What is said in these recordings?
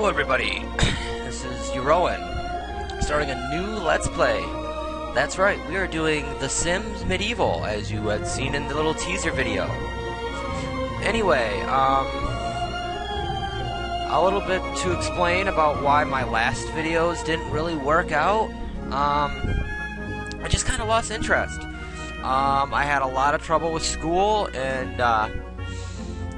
Hello everybody, this is Urowen, starting a new Let's Play. That's right, we are doing The Sims Medieval, as you had seen in the little teaser video. Anyway, a little bit to explain about why my last videos didn't really work out. I just kind of lost interest. I had a lot of trouble with school, and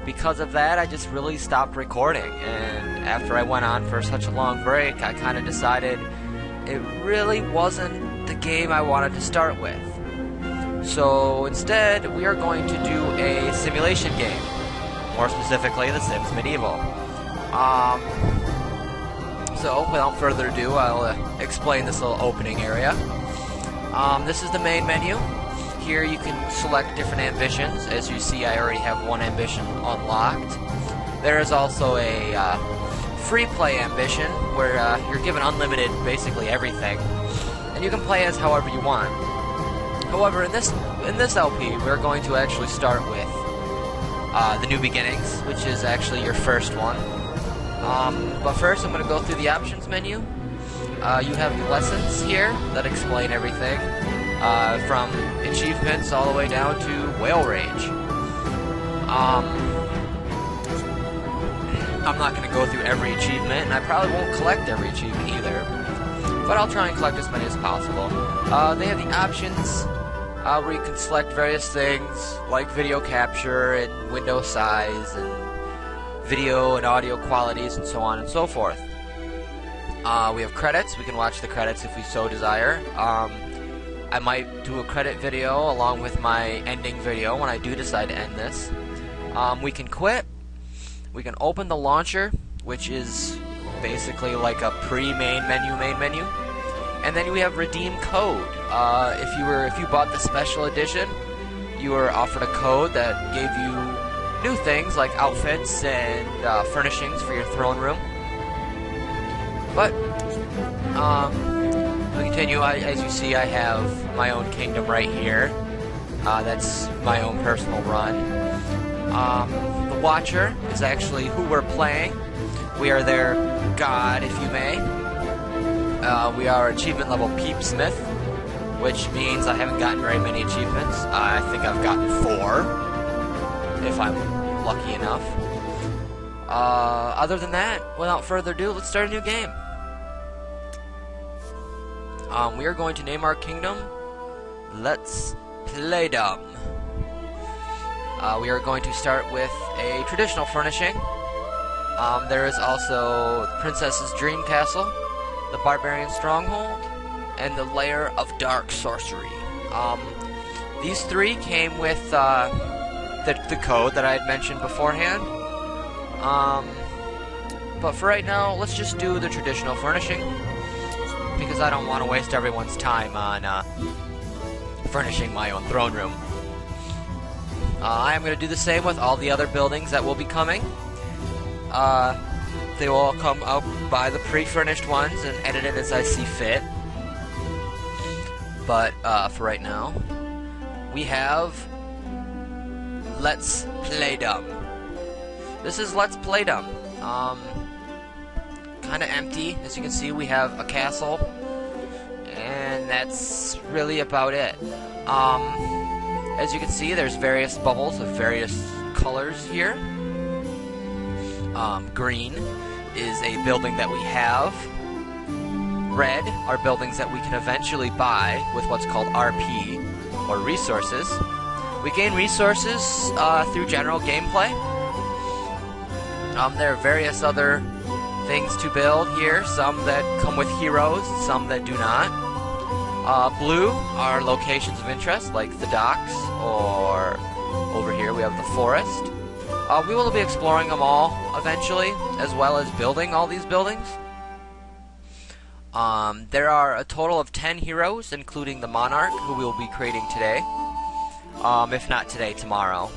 because of that, I just really stopped recording. And after I went on for such a long break, I kind of decided it really wasn't the game I wanted to start with. So instead, we are going to do a simulation game. More specifically, The Sims Medieval. So, without further ado, I'll explain this little opening area. This is the main menu. Here you can select different ambitions. As you see, I already have one ambition unlocked. There is also a free play ambition where you're given unlimited, basically everything, and you can play as however you want. However, in this LP, we're going to actually start with the New Beginnings, which is actually your first one. But first, I'm going to go through the options menu. You have lessons here that explain everything. From achievements all the way down to whale range. I'm not going to go through every achievement, and I probably won't collect every achievement either, but I'll try and collect as many as possible. They have the options where you can select various things like video capture and window size and video and audio qualities and so on and so forth. We have credits. We can watch the credits if we so desire. I might do a credit video along with my ending video when I do decide to end this. We can quit. We can open the launcher, which is basically like a pre-main menu. And then we have redeem code. If you bought the special edition, you were offered a code that gave you new things like outfits and furnishings for your throne room. But to continue, as you see, I have my own kingdom right here. That's my own personal run. The Watcher is actually who we're playing. We are their god, if you may. We are achievement level Peepsmith, which means I haven't gotten very many achievements. I think I've gotten 4, if I'm lucky enough. Other than that, without further ado, let's start a new game. We are going to name our kingdom Let's Playdom. We are going to start with a traditional furnishing. There is also the Princess's Dream Castle, the Barbarian Stronghold, and the Lair of Dark Sorcery. These 3 came with the code that I had mentioned beforehand. But for right now, let's just do the traditional furnishing, because I don't want to waste everyone's time on furnishing my own throne room. I am going to do the same with all the other buildings that will be coming. They will all come up by the pre-furnished ones and edit it as I see fit. But for right now, we have Let's Playdom. This is Let's Playdom. Kind of empty. As you can see, we have a castle, and that's really about it. As you can see, there's various bubbles of various colors here. Green is a building that we have. Red are buildings that we can eventually buy with what's called RP, or resources. We gain resources through general gameplay. There are various other things to build here, some that come with heroes, some that do not. Blue are locations of interest, like the docks, or over here we have the forest. We will be exploring them all eventually, as well as building all these buildings. There are a total of 10 heroes, including the Monarch, who we will be creating today. If not today, tomorrow.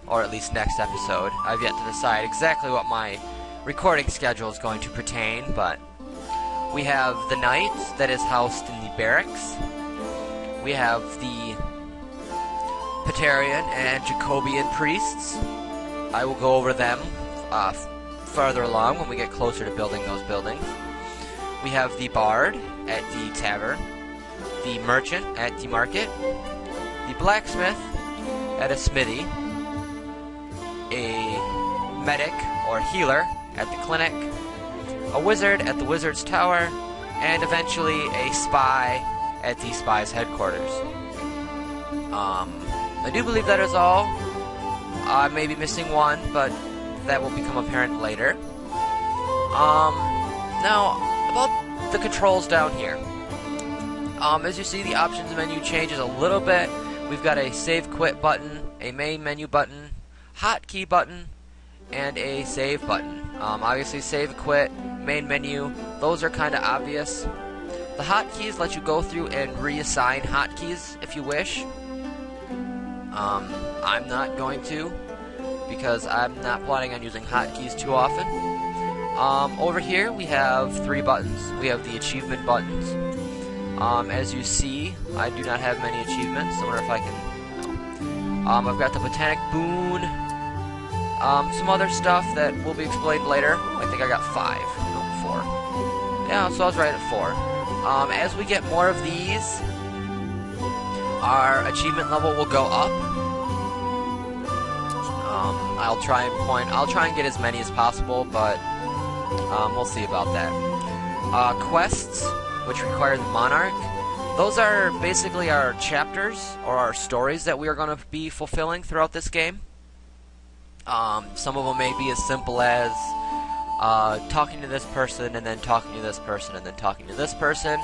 Or at least next episode. I've yet to decide exactly what my recording schedule is going to pertain, but we have the knight that is housed in the barracks. We have the Patarian and Jacobian priests. I will go over them farther along when we get closer to building those buildings. We have the bard at the tavern, the merchant at the market, the blacksmith at a smithy, a medic or healer at the clinic, a wizard at the wizard's tower, and eventually a spy at the spy's headquarters. I do believe that is all. I may be missing one, but that will become apparent later. Now, about the controls down here. As you see, the options menu changes a little bit. We've got a save quit button, a main menu button, hotkey button, and a save button. Obviously, save quit, main menu, those are kind of obvious. The hotkeys let you go through and reassign hotkeys if you wish. I'm not going to, because I'm not planning on using hotkeys too often. Over here we have 3 buttons. We have the achievement buttons. As you see, I do not have many achievements. I wonder if I can... I've got the Botanic Boon, some other stuff that will be explained later. I think I got 5, no, 4. Yeah, so I was right at 4. As we get more of these, our achievement level will go up. I'll try and get as many as possible, but we'll see about that. Quests, which require the Monarch. Those are basically our chapters, or our stories that we are going to be fulfilling throughout this game. Some of them may be as simple as talking to this person, and then talking to this person, and then talking to this person.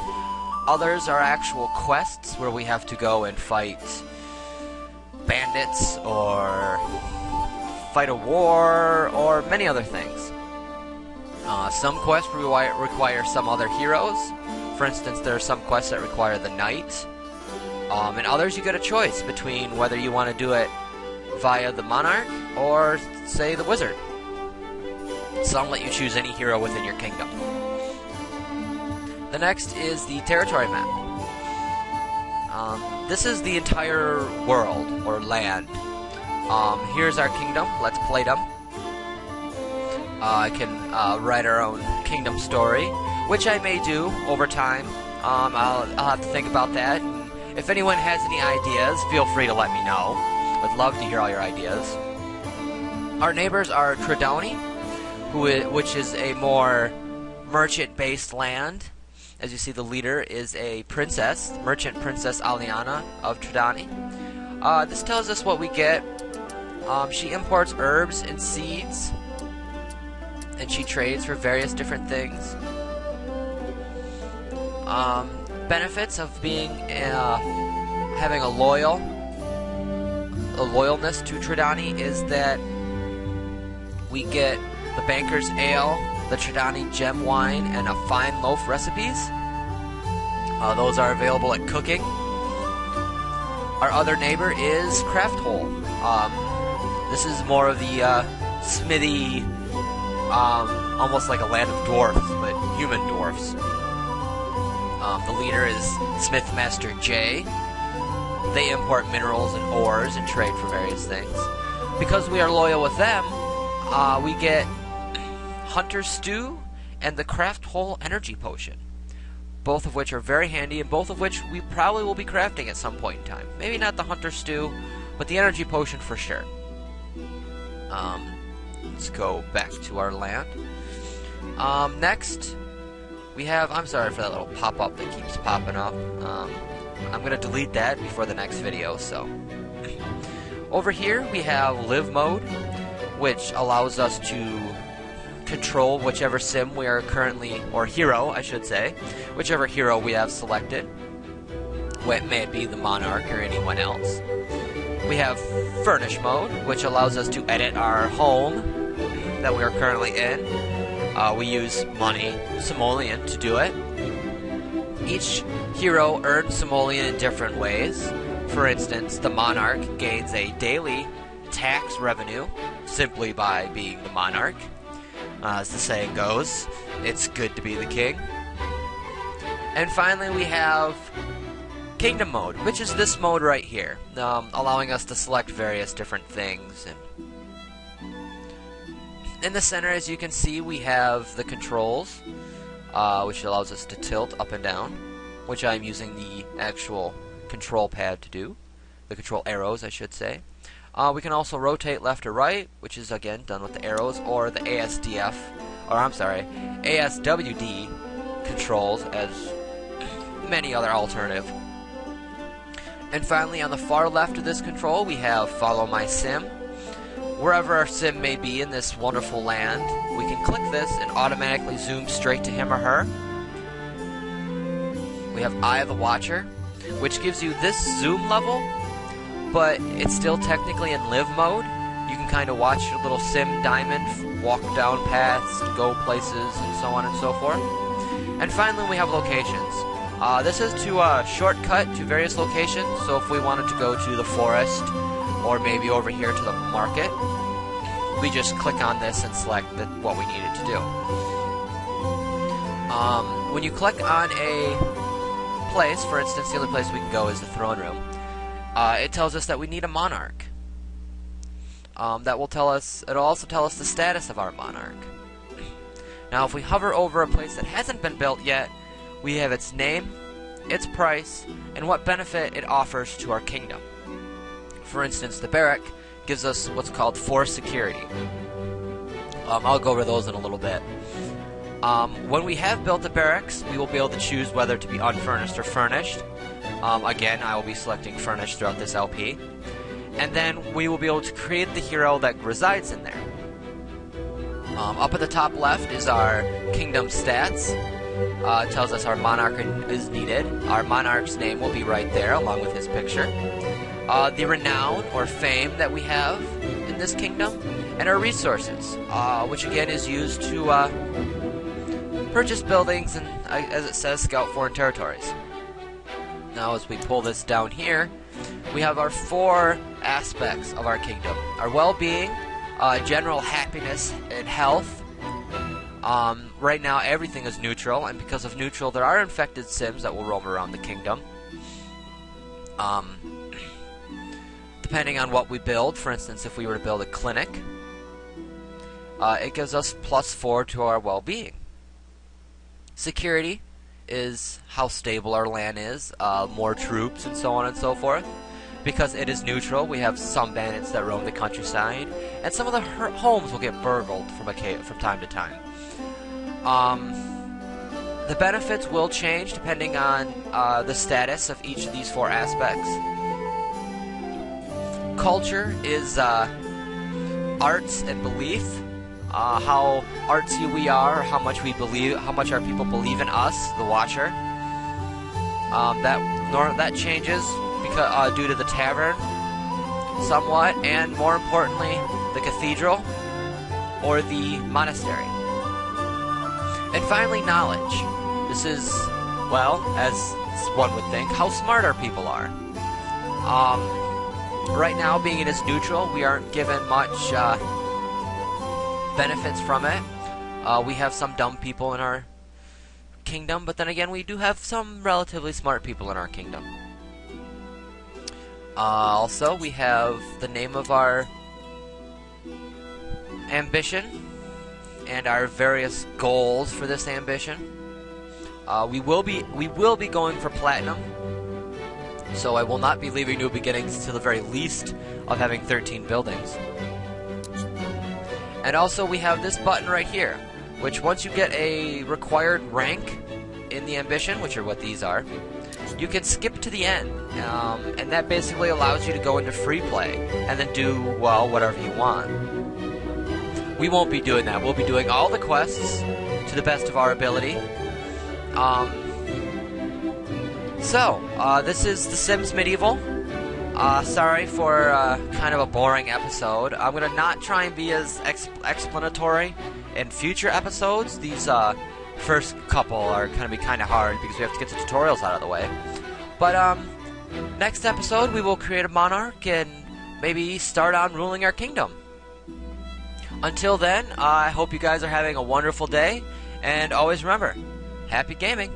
Others are actual quests where we have to go and fight bandits, or fight a war, or many other things. Some quests require some other heroes. For instance, there are some quests that require the knight. And others you get a choice between whether you want to do it via the monarch or, say, the wizard. Some let you choose any hero within your kingdom. The next is the territory map. This is the entire world, or land. Here's our kingdom. Let's Playdom. I can write our own kingdom story, which I may do over time. I'll have to think about that. And if anyone has any ideas, feel free to let me know. I'd love to hear all your ideas. Our neighbors are Tridoni, which is a more merchant-based land. As you see, the leader is a princess, merchant princess Aliana of Tridoni. This tells us what we get. She imports herbs and seeds, and she trades for various different things. Benefits of being having a loyalness to Tridoni is that we get the Banker's Ale, the Tridoni Gem Wine, and a fine loaf recipes. Those are available at cooking. Our other neighbor is Craft Hole. This is more of the smithy, almost like a land of dwarfs, but human dwarfs. The leader is Smithmaster J. They import minerals and ores and trade for various things. Because we are loyal with them, we get Hunter's Stew and the Craft Hole Energy Potion. Both of which are very handy, and both of which we probably will be crafting at some point in time. Maybe not the Hunter's Stew, but the Energy Potion for sure. Let's go back to our land. Next, we have... I'm sorry for that little pop-up that keeps popping up. I'm going to delete that before the next video, so... Over here, we have Live Mode, which allows us to control whichever sim we are currently... or hero, I should say. Whichever hero we have selected. May it be the Monarch or anyone else. We have Furnish Mode, which allows us to edit our home that we are currently in. We use money, simoleon, to do it. Each hero earns simoleon in different ways. For instance, the Monarch gains a daily tax revenue simply by being the Monarch. As the saying goes, it's good to be the king. And finally we have Kingdom Mode, which is this mode right here, allowing us to select various different things In the center, as you can see, we have the controls, which allows us to tilt up and down, which I'm using the actual control pad to do. The control arrows, I should say. We can also rotate left or right, which is again done with the arrows, or the ASWD controls, as many other alternative. And finally, on the far left of this control, we have Follow My Sim. Wherever our sim may be in this wonderful land, we can click this and automatically zoom straight to him or her. We have Eye of the Watcher, which gives you this zoom level, but it's still technically in live mode. You can kind of watch your little sim diamond walk down paths, go places, and so on and so forth. And finally, we have locations. This is to shortcut to various locations, so if we wanted to go to the forest, or maybe over here to the market, we just click on this and select what we needed to do. When you click on a place, for instance, the only place we can go is the throne room, it tells us that we need a monarch. That will tell us, it'll also tell us the status of our monarch. Now, if we hover over a place that hasn't been built yet, we have its name, its price, and what benefit it offers to our kingdom. For instance, the barrack gives us what's called force security. I'll go over those in a little bit. When we have built the barracks, we will be able to choose whether to be unfurnished or furnished. Again, I will be selecting furnished throughout this LP. And then we will be able to create the hero that resides in there. Up at the top left is our kingdom stats. It tells us our monarch is needed. Our monarch's name will be right there, along with his picture. The renown or fame that we have in this kingdom, and our resources, which again is used to purchase buildings and, as it says, scout foreign territories. Now, as we pull this down here, we have our 4 aspects of our kingdom: our well-being, general happiness and health. Right now, everything is neutral, and because of neutral, there are infected sims that will roam around the kingdom. Depending on what we build, for instance, if we were to build a clinic, it gives us +4 to our well-being. Security is how stable our land is, more troops, and so on and so forth. Because it is neutral, we have some bandits that roam the countryside, and some of the homes will get burgled from time to time. The benefits will change depending on the status of each of these 4 aspects. Culture is arts and belief, how artsy we are, how much we believe, how much our people believe in us, the Watcher. That changes because due to the tavern, somewhat, and more importantly, the cathedral or the monastery. And finally, knowledge. This is, well, as one would think, how smart our people are. Right now, being it is neutral, we aren't given much benefits from it. We have some dumb people in our kingdom, but then again, we do have some relatively smart people in our kingdom. Also, we have the name of our ambition and our various goals for this ambition. We will be going for platinum, so I will not be leaving New Beginnings to the very least of having 13 buildings. And also, we have this button right here, which once you get a required rank in the ambition, which are what these are, you can skip to the end, and that basically allows you to go into free play and then do, well, whatever you want. We won't be doing that. We'll be doing all the quests to the best of our ability. This is The Sims Medieval. Sorry for kind of a boring episode. I'm going to not try and be as explanatory in future episodes. These first couple are going to be kind of hard because we have to get the tutorials out of the way. But next episode we will create a monarch and maybe start on ruling our kingdom. Until then, I hope you guys are having a wonderful day, and always remember, happy gaming!